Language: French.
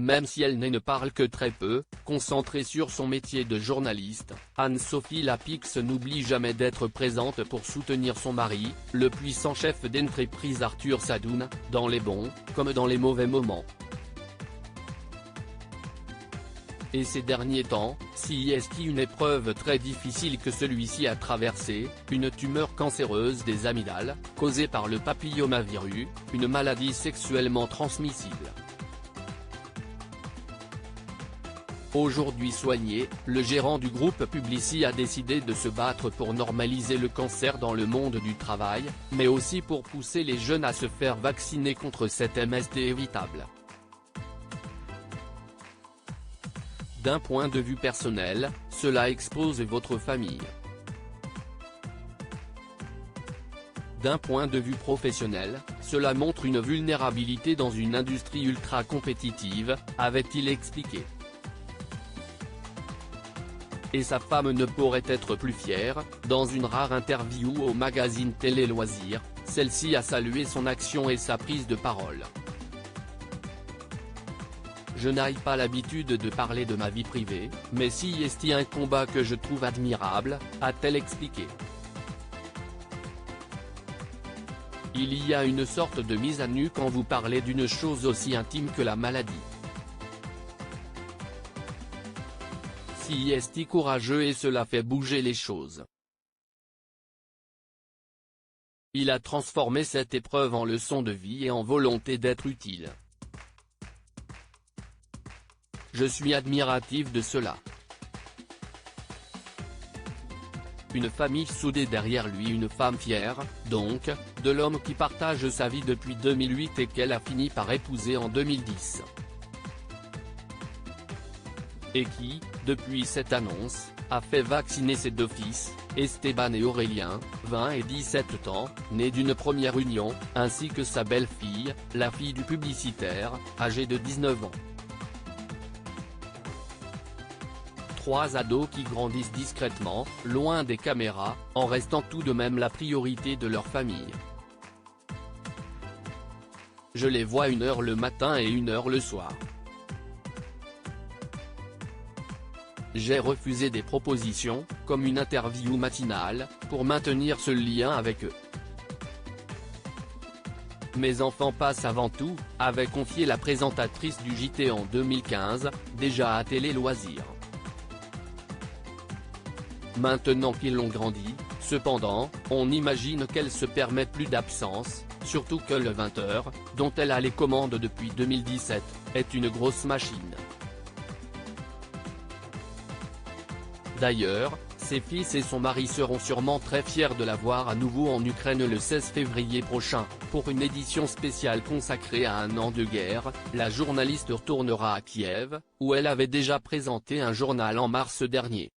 Même si elle ne parle que très peu, concentrée sur son métier de journaliste, Anne-Sophie Lapix n'oublie jamais d'être présente pour soutenir son mari, le puissant chef d'entreprise Arthur Sadoun, dans les bons, comme dans les mauvais moments. Et ces derniers temps, CIST une épreuve très difficile que celui-ci a traversée, une tumeur cancéreuse des amygdales, causée par le papillomavirus, une maladie sexuellement transmissible. Aujourd'hui soigné, le gérant du groupe Publicis a décidé de se battre pour normaliser le cancer dans le monde du travail, mais aussi pour pousser les jeunes à se faire vacciner contre cet MST évitable. D'un point de vue personnel, cela expose votre famille. D'un point de vue professionnel, cela montre une vulnérabilité dans une industrie ultra compétitive, avait-il expliqué. Et sa femme ne pourrait être plus fière. Dans une rare interview au magazine Télé Loisirs, celle-ci a salué son action et sa prise de parole. Je n'ai pas l'habitude de parler de ma vie privée, mais CIST un combat que je trouve admirable, a-t-elle expliqué. Il y a une sorte de mise à nu quand vous parlez d'une chose aussi intime que la maladie. CIST courageux et cela fait bouger les choses. Il a transformé cette épreuve en leçon de vie et en volonté d'être utile. Je suis admiratif de cela. Une famille soudée derrière lui, une femme fière, donc, de l'homme qui partage sa vie depuis 2008 et qu'elle a fini par épouser en 2010. Et qui, depuis cette annonce, a fait vacciner ses deux fils, Esteban et Aurélien, 20 et 17 ans, nés d'une première union, ainsi que sa belle-fille, la fille du publicitaire, âgée de 19 ans. 3 ados qui grandissent discrètement, loin des caméras, en restant tout de même la priorité de leur famille. Je les vois 1 heure le matin et 1 heure le soir. J'ai refusé des propositions, comme une interview matinale, pour maintenir ce lien avec eux. Mes enfants passent avant tout, avait confié la présentatrice du JT en 2015, déjà à Télé Loisirs. Maintenant qu'ils ont grandi, cependant, on imagine qu'elle se permet plus d'absence, surtout que le 20h, dont elle a les commandes depuis 2017, est une grosse machine. D'ailleurs, ses fils et son mari seront sûrement très fiers de la voir à nouveau en Ukraine le 16 février prochain, pour une édition spéciale consacrée à 1 an de guerre. La journaliste retournera à Kiev, où elle avait déjà présenté un journal en mars dernier.